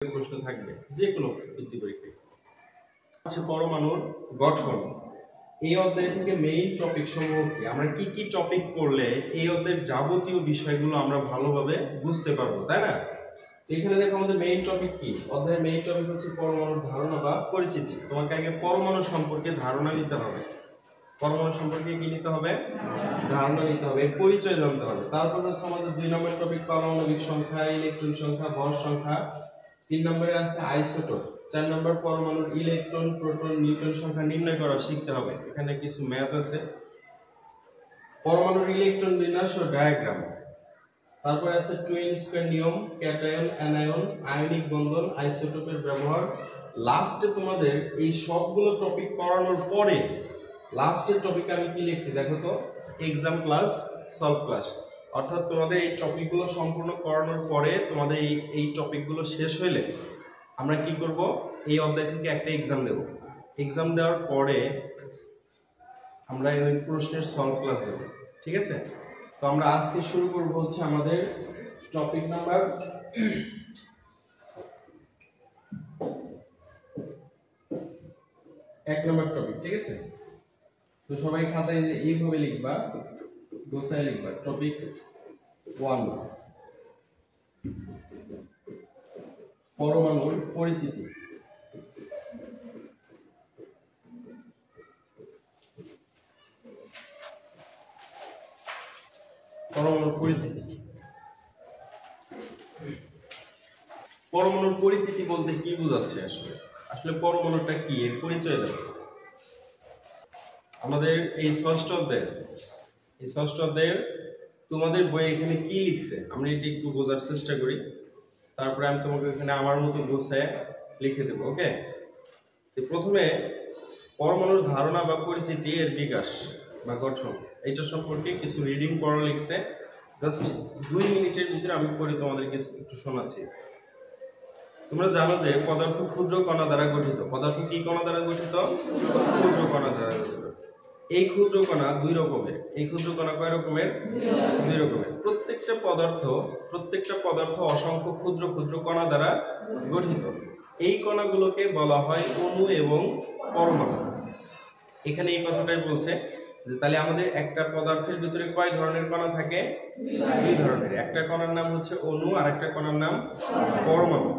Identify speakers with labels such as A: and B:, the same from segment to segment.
A: প্রশ্ন থাকবে যে কোনো বৃত্তি পরীক্ষায়। আছে পরমাণুর গঠন। এই অধ্যায় থেকে মেইন টপিক সমূহ কি, আমরা কি কি টপিক করলে এই অধ্যায়ের যাবতীয় বিষয়গুলো আমরা ভালোভাবে বুঝতে পারবো, তাই না? এখানে দেখো আমাদের মেইন টপিক কি, অধ্যায়ের মেইন টপিক হচ্ছে পরমাণুর ধারণা বা পরিচিতি। তোমাকে আগে পরমাণু সম্পর্কে ধারণা নিতে হবে। পরমাণু সম্পর্কে কি নিতে হবে? ধারণা নিতে হবে, এর পরিচয় জানতে হবে। তারপর হচ্ছে আমাদের 2 নম্বর টপিক পারমাণবিক সংখ্যা, ইলেকট্রন সংখ্যা, ভর সংখ্যা। 3 নম্বরে আছে আইসোটোপ। 4 নম্বর পরমাণুর ইলেকট্রন, প্রোটন, নিউট্রন সংখ্যা নির্ণয় করা শিখতে হবে। এখানে কিছু ম্যাথ আছে। পরমাণুর ইলেকট্রন বিন্যাস ও ডায়াগ্রাম। তারপরে আছে টুইন স্কয়ার নিয়ম, ক্যাটায়ন, অ্যানায়ন, আয়নিক বন্ধন, আইসোটোপের ব্যবহার। লাস্টে তোমাদের এই সবগুলো টপিক করানোর পরে লাস্টের টপিকে আমি কি লিখছি দেখো তো, এক্সাম ক্লাস সলভ ক্লাস। অর্থাৎ তোমাদের এই টপিকগুলো সম্পূর্ণ করানোর পরে তোমাদের এই টপিকগুলো শেষ হইলে আমরা কি করব, এই অধ্যায় থেকে একটা এক্সাম দেব। এক্সাম দেওয়ার পরে আমরা এই প্রশ্নের সলভ ক্লাস দেব, ঠিক আছে? তো আমরা আজকে শুরু করব হচ্ছে আমাদের টপিক নাম্বার 1 নম্বর টপিক, ঠিক আছে? তো সবাই খাতায় এইভাবে লিখবা, গোছায় লিখবা। টপিক 1, পরমাণুর পরিচিতি। পরমাণুর পরিচিতি। পরমাণুর পরিচিতি বলতে কি বোঝাচ্ছে আসলে? আসলে পরমাণুটা কি, এর পরিচয় দাও। আমাদের এই ষষ্ঠ অধ্যায়ের তোমাদের বইয়ে এখানে কি লিখছে আমরা এটি একটু বোঝার চেষ্টা করি, তারপরে আমি তোমাকে এখানে আমার মতো গোছায় লিখে দেবো। ওকে, প্রথমে পরমাণুর ধারণা বা পরিচিতি, এর বিকাশ বা গঠন, এইটা সম্পর্কে কিছু রিডিং পড়া লিখছে। জাস্ট 2 মিনিটের ভিতরে আমি পড়ে তোমাদেরকে একটু শোনাচ্ছি। তোমরা জানো যে পদার্থ ক্ষুদ্র কণা দ্বারা গঠিত। পদার্থ কি কণা দ্বারা গঠিত? ক্ষুদ্র কণা দ্বারা গঠিত। এই ক্ষুদ্র কণা 2 রকমের। এই ক্ষুদ্র কণা কয় রকমের? 2 রকমের। প্রত্যেকটা পদার্থ অসংখ্য ক্ষুদ্র ক্ষুদ্র কণা দ্বারা গঠিত। এই কণাগুলোকে বলা হয় অণু এবং পরমাণু। এখানে এই কথাটাই বলছে যে তাহলে আমাদের একটা পদার্থের ভিতরে কয় ধরনের কণা থাকে? 2 ধরনের। একটা কণার নাম হচ্ছে অণু, আর একটা কণার নাম পরমাণু।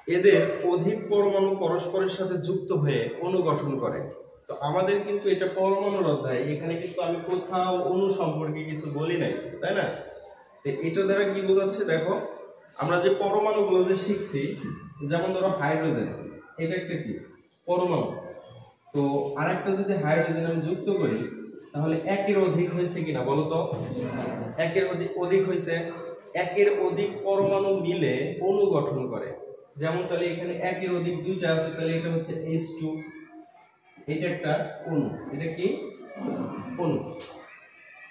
A: এদের অধিক পরমাণু পরস্পরের সাথে যুক্ত হয়ে অণু গঠন করে। তো আমাদের কিন্তু এটা পরমাণুর অধ্যায়, এখানে কিন্তু আমি কোথাও অণু সম্পর্কে কিছু বলি নাই, তাই না? তো এটা দ্বারা কি বোঝাচ্ছে দেখো, আমরা যে পরমাণুগুলো যে শিখছি, যেমন ধরো হাইড্রোজেন, এটা একটা কি পরমাণু। তো আরেকটা যদি হাইড্রোজেন আমি যুক্ত করি তাহলে একের অধিক হয়েছে কিনা বলো তো? একের অধিক হয়েছে। একের অধিক পরমাণু মিলে অণু গঠন করে। যেমন তাহলে এখানে একের অধিক 2টা আছে, তাহলে এটা হচ্ছে H2, এটা একটা অণু। এটা কি অণু?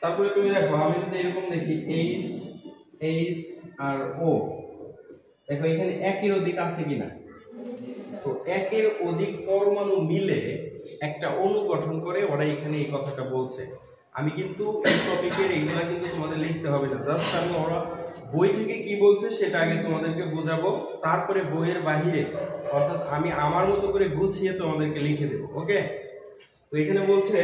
A: তারপরে তুমি দেখো, আমি যদি এরকম দেখি H আর O, দেখো এখানে একের অধিক আছে কিনা। তো একের অধিক পরমাণু মিলে একটা অণু গঠন করে, ওরা এখানে এই কথাটা বলছে। আমি কিন্তু এই টপিকের এইগুলা কিন্তু তোমাদের লিখতে হবে না, জাস্ট আমি ওরা বই থেকে কি বলছে সেটা আগে তোমাদেরকে বোঝাবো, তারপরে বইয়ের বাহিরে অর্থাৎ আমি আমার মতো করে গুছিয়ে তোমাদেরকে লিখে দেবো। ওকে, তো এখানে বলছে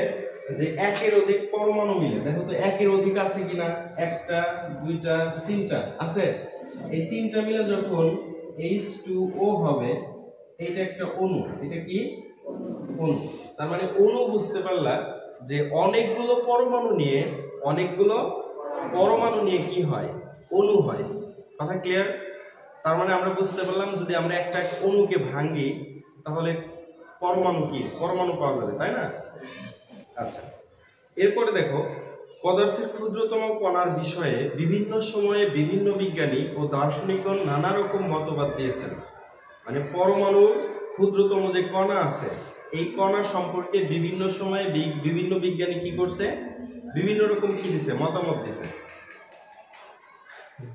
A: যে একের অধিক পরমাণু মিলে, দেখো তো একের অধিক আছে কিনা। 1টা 2টা 3টা আছে। এই 3টা মিলে যখন H2O হবে, এটা একটা অণু। এটা কি অণু? তার মানে অণু বুঝতে পারলা যে অনেকগুলো পরমাণু নিয়ে কি হয়? অণু হয়। কথা ক্লিয়ার? তার মানে আমরা বুঝতে পারলাম যদি আমরা একটা অণুকে ভাঙি তাহলে পরমাণু কি পরমাণু পাওয়া যাবে, তাই না? আচ্ছা, এরপরে দেখো পদার্থের ক্ষুদ্রতম কণার বিষয়ে বিভিন্ন সময়ে বিভিন্ন বিজ্ঞানী ও দার্শনিকগণ নানা রকম মতবাদ দিয়েছেন। মানে পরমাণুর ক্ষুদ্রতম যে কণা আছে, এই কণা সম্পর্কে বিভিন্ন সময়ে বিভিন্ন বিজ্ঞানী কি করছে? বিভিন্ন রকম কি দিছে? মতামত দিছে।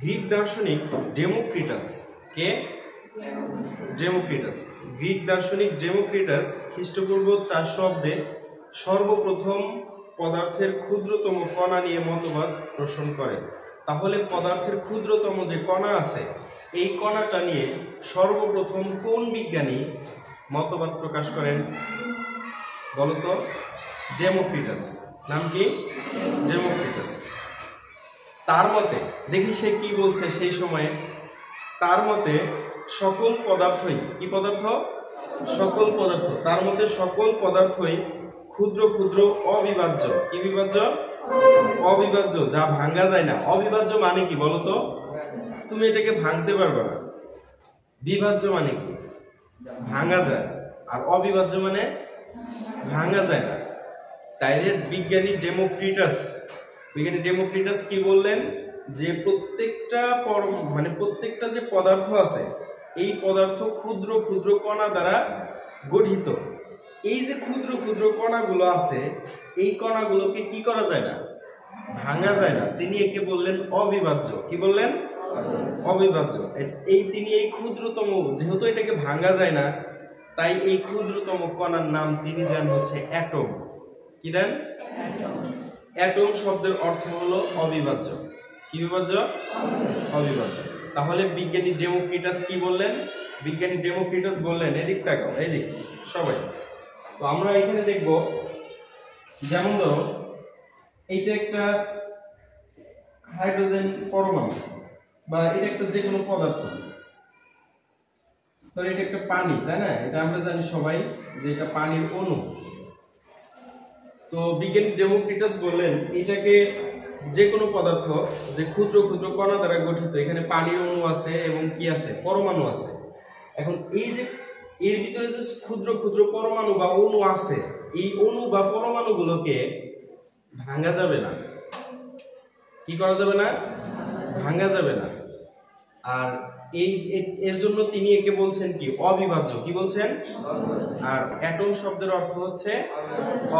A: গ্রিক দার্শনিক ডেমোক্রিটাস, কে? ডেমোক্রিটাস। গ্রিক দার্শনিক ডেমোক্রিটাস খ্রিস্টপূর্ব 400 অব্দে সর্বপ্রথম পদার্থের ক্ষুদ্রতম কণা নিয়ে মতবাদ পোষণ করে। তাহলে পদার্থের ক্ষুদ্রতম যে কণা আছে এই কণাটা নিয়ে সর্বপ্রথম কোন বিজ্ঞানী মতবাদ প্রকাশ করেন বলতো? ডেমোক্রিটাস। নাম কি? ডেমোক্রিটাস। তার মতে দেখি সে কি বলছে সেই সময়ে। তার মতে সকল পদার্থই, কি পদার্থ? সকল পদার্থ। তার মতে সকল পদার্থই ক্ষুদ্র ক্ষুদ্র অবিভাজ্য। কি বিভাজ্য? অবিভাজ্য, যা ভাঙা যায় না। অবিভাজ্য মানে কি বলতো? তুমি এটাকে ভাঙতে পারবে না। বিভাজ্য মানে কি? ভাঙা যায়। আর অবিভাজ্য মানে ভাঙা যায় না। তাইলে বিজ্ঞানী ডেমোক্রিটাস কি বললেন? যে প্রত্যেকটা প্রত্যেকটা যে পদার্থ আছে, এই পদার্থ ক্ষুদ্র ক্ষুদ্র কণা দ্বারা গঠিত। এই যে ক্ষুদ্র ক্ষুদ্র কণাগুলো আছে, এই কণাগুলোকে কি করা যায় না? ভাঙা যায় না। তিনি একে বললেন অবিভাজ্য। কি বললেন? অবিভাজ্য। তিনি এই ক্ষুদ্রতম, যেহেতু এটাকে ভাঙা যায় না, তাই এই ক্ষুদ্রতম কণার নাম তিনি দেন হচ্ছে অ্যাটম। কি দেন? অ্যাটম শব্দের অর্থ হলো অবিভাজ্য। কি বিভাজ্য? অবিভাজ্য। তাহলে বিজ্ঞানী ডেমোক্রিটাস কি বললেন? বিজ্ঞানী ডেমোক্রিটাস বললেন, এদিক তাকাও, এদিক সবাই। তো আমরা এখানে দেখব, যেমন ধরো এইটা একটা হাইড্রোজেন পরমাণু, বা এটা একটা যে কোনো পদার্থ। ধরো এটা একটা পানি, তাই না? এটা আমরা জানি সবাই যে এটা পানির অণু। তো বিজ্ঞানী ডেমোক্রিটাস বললেন এটাকে যে কোনো পদার্থ যে ক্ষুদ্র ক্ষুদ্র কণা দ্বারা গঠিত, এখানে পানির অণু আছে এবং কি আছে? পরমাণু আছে। এখন এই যে এর ভিতরে যে ক্ষুদ্র ক্ষুদ্র পরমাণু বা অণু আছে, এই অণু বা পরমাণুগুলোকে ভাঙা যাবে না। কি করা যাবে না? ভাঙা যাবে না। আর এর জন্য তিনি একে বলছেন কি? অবিভাজ্য। কি বলছেন? আর অ্যাটম শব্দের অর্থ হচ্ছে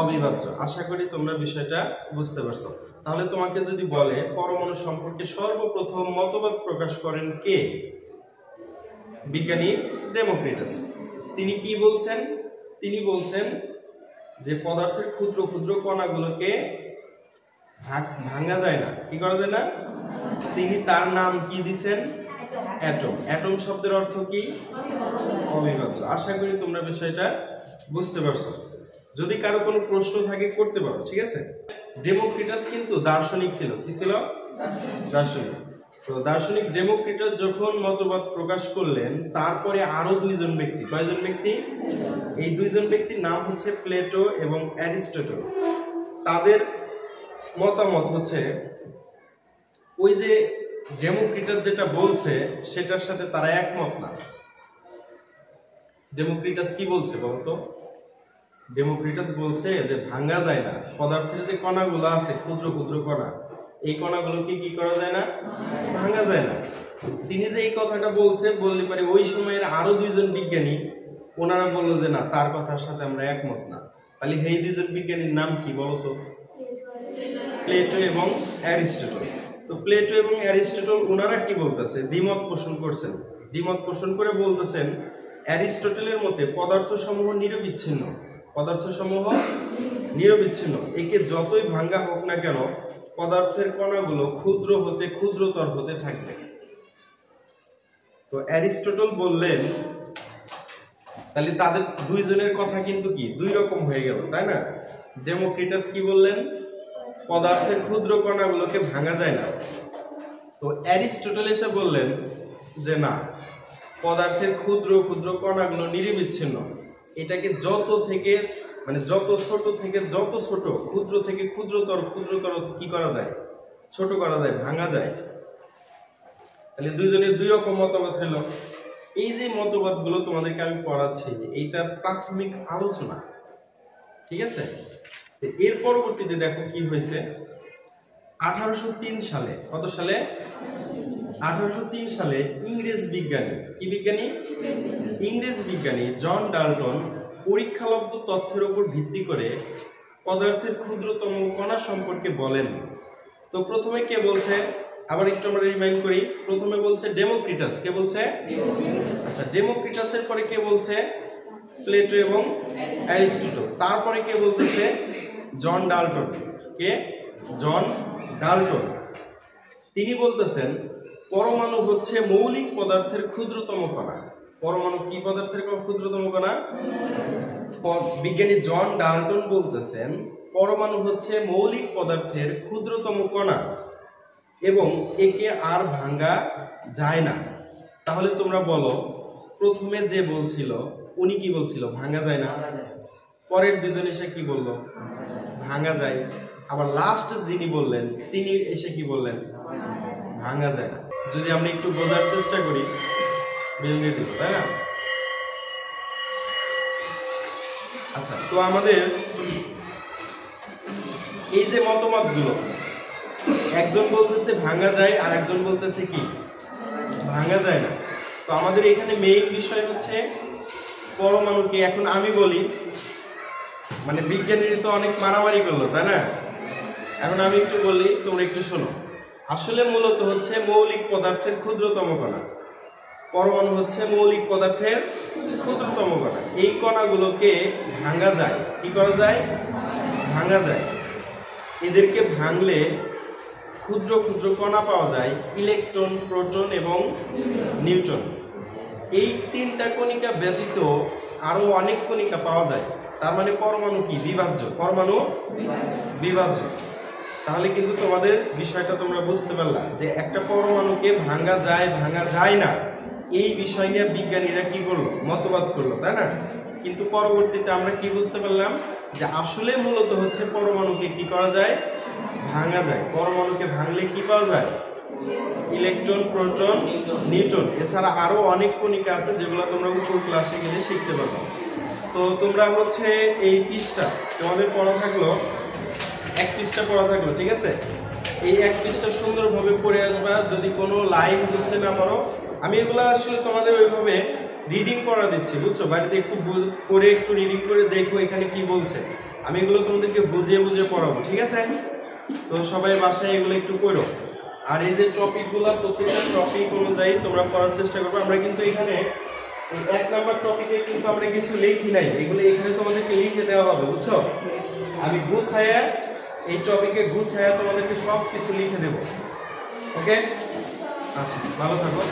A: অবিভাজ্য। আশা করি তোমরা বিষয়টা বুঝতে পারছো। তাহলে তোমাকে যদি বলে পরমাণু সম্পর্কে সর্বপ্রথম মতবাদ প্রকাশ করেন কে? বিজ্ঞানী ডেমোক্রিটাস। তিনি কি বলছেন? তিনি বলছেন যে পদার্থের ক্ষুদ্র ক্ষুদ্র কণাগুলোকে ভাঙা যায় না। কি করা যায় না? তিনি তার নাম কি দিছেন? অ্যাটম। অ্যাটম শব্দের অর্থ কি? অবিভাজ্য। আশা করি তোমরা বিষয়টা বুঝতে পারছো। যদি কারো কোনো প্রশ্ন থাকে করতে পারো, ঠিক আছে? ডেমোক্রিটাস কিন্তু দার্শনিক ছিল। কি ছিল? দার্শনিক। তো দার্শনিক ডেমোক্রিটাস যখন মতবাদ প্রকাশ করলেন, তারপরে আরো দুইজন ব্যক্তি। কয়জন ব্যক্তি? এই দুইজন ব্যক্তির নাম হচ্ছে প্লেটো এবং অ্যারিস্টটল। তাদের মতামত হচ্ছে ওই যে ডেমোক্রিটাস যেটা বলছে সেটার সাথে তারা একমত না। ডেমোক্রিটাস কি বলছে বলতো? ডেমোক্রিটাস বলছে যে ভাঙা যায় না। পদার্থের যে কণাগুলো আছে, ক্ষুদ্র ক্ষুদ্র কণা, এই কণাগুলোকে কি করা যায় না? ভাঙা যায় না। তিনি যে এই কথাটা বলছে, বললে পারে ওই সময়ের আরো দুইজন বিজ্ঞানী, ওনারা বললো যে না, তার কথার সাথে আমরা একমত না। তাহলে এই দুইজন বিজ্ঞানীর নাম কি বলতো? প্লেটো এবং অ্যারিস্টটল। তো প্লেটো এবং অ্যারিস্টটল ওনারা কি বলতেছে? দ্বিমত পোষণ করছেন। দ্বিমত পোষণ করে বলতেছেন অ্যারিস্টটলের মতে পদার্থসমূহ নিরবিচ্ছিন্ন। পদার্থসমূহ নিরবিচ্ছিন্ন। একে যতই ভাঙা হোক না কেন, পদার্থের কণাগুলো ক্ষুদ্র হতে ক্ষুদ্রতর হতে থাকবে। তো অ্যারিস্টটল বললেন, তাহলে তাদের দুইজনের কথা কিন্তু কি দুই রকম হয়ে গেল, তাই না? ডেমোক্রিটাস কি বললেন? পদার্থের ক্ষুদ্র কণাগুলোকে ভাঙা যায় না। তো অ্যারিস্টটল এসে বললেন যে না, পদার্থের ক্ষুদ্র ক্ষুদ্র কণাগুলো নিরবিচ্ছিন্ন। এটাকে যত ছোট থেকে যত ছোট, ক্ষুদ্র থেকে ক্ষুদ্রতর কি করা যায়? ছোট করা যায়, ভাঙা যায়। তাহলে দুইজনের দুই রকম মতবাদ হলো। এই যে মতবাদগুলো তোমাদেরকে আমি পড়াচ্ছি, এইটার প্রাথমিক আলোচনা, ঠিক আছে? এর পরবর্তীতে দেখো কি হয়েছে। 1803 সালে, কত সালে? 1803 সালে ইংরেজ বিজ্ঞানী, কি বিজ্ঞানী? ইংরেজ বিজ্ঞানী জন ডাল্টন পরীক্ষালব্ধ তথ্যের উপর ভিত্তি করে পদার্থের ক্ষুদ্রতম কণা সম্পর্কে বলেন। তো প্রথমে কে বলছে? আবার একটু আমরা রিমাইন্ড করি। প্রথমে বলছে ডেমোক্রিটাস। কে বলছে? আচ্ছা, ডেমোক্রিটাসের পরে কে বলছে? প্লেটো এবং অ্যারিস্টটল। তারপরে কে বলতেছে? John Dalton. কে? John Dalton. তিনি বলতেছেন পরমাণু হচ্ছে মৌলিক পদার্থের ক্ষুদ্রতম কণা। পরমাণু কি পদার্থের ক্ষুদ্রতম কণা? বিজ্ঞানী জন ডাল্টন বলতেছেন পরমাণু হচ্ছে মৌলিক পদার্থের ক্ষুদ্রতম কণা এবং একে আর ভাঙা যায় না। তাহলে তোমরা বলো, প্রথমে যে বলছিল উনি কি বলছিল? ভাঙা যায় না। পরের দুজন এসে কি বলল? ভাঙা যায়। আবার লাস্ট যিনি বললেন তিনি এসে কি বললেন? ভাঙা যায় না। যদি আমরা একটু বোঝার চেষ্টা করি, বিল দিয়ে দিব, তাই না? আচ্ছা, তো আমাদের এই যে মতবাদগুলো, একজন বলতেছে ভাঙা যায় আর একজন বলতেছে কি ভাঙা যায় না। তো আমাদের এখানে মেইন বিষয় হচ্ছে পরমাণুকে, এখন আমি বলি, মানে বিজ্ঞানীরা তো অনেক মারামারি করলো, তাই না? এখন আমি একটু বলি, তোমরা একটু শোনো। আসলে মূলত হচ্ছে মৌলিক পদার্থের ক্ষুদ্রতম কণা। পরমাণু হচ্ছে মৌলিক পদার্থের ক্ষুদ্রতম কণা। এই কণাগুলোকে ভাঙা যায়। কি করা যায়? ভাঙা যায়। এদেরকে ভাঙলে ক্ষুদ্র ক্ষুদ্র কণা পাওয়া যায়, ইলেকট্রন, প্রোটন এবং নিউট্রন। এই তিনটা কণিকা ব্যতীত আরো অনেক কণিকা পাওয়া যায়। তার মানে পরমাণু কি? বিভাজ্য। পরমাণু বিভাজ্য। তাহলে কিন্তু তোমাদের বিষয়টা তোমরা বুঝতে পারলা যে একটা পরমাণুকে ভাঙা যায়, ভাঙা যায় না, এই বিষয় নিয়ে বিজ্ঞানীরা কি করলো? মতবাদ করলো, তাই না? কিন্তু পরবর্তীতে আমরা কি বুঝতে পারলাম যে আসলে মূলত হচ্ছে পরমাণুকে কি করা যায়? ভাঙা যায়। পরমাণুকে ভাঙলে কি পাওয়া যায়? Electron, proton, neutron. এছাড়া আরো অনেক কণিকা আছে যেগুলো তোমরা উপর ক্লাসে গেলে শিখতে পারবে। তো তোমরা হচ্ছে এই পৃষ্ঠা তোমাদের পড়া থাকলো, এক পৃষ্ঠা পড়া থাকলো, ঠিক আছে? এই এক পৃষ্ঠা সুন্দরভাবে পড়ে আসবা। যদি কোনো লাইন বুঝতে না পারো, আমি এগুলো আসলে তোমাদের ওইভাবে রিডিং করা দিচ্ছি, বুঝছো? বাড়িতে একটু করে একটু রিডিং করে দেখো এখানে কি বলছে। আমি এগুলো তোমাদেরকে বুঝিয়ে বুঝিয়ে পড়াবো, ঠিক আছে? তো সবাই বাসায় এগুলো একটু পড়ো। আর এই যে টপিকগুলো, প্রত্যেকটা টপিক অনুযায়ী তোমরা পড়ার চেষ্টা করবে। আমরা কিন্তু এখানে এক নাম্বার টপিকে কিন্তু আমরা কিছু লিখি নাই, এগুলো এখানে তোমাদেরকে লিখে দেওয়া হবে, বুঝছো? আমি গুছায়া এই টপিকে গুছায়া তোমাদেরকে সব কিছু লিখে দেব। ওকে, আচ্ছা, ভালো থাকো।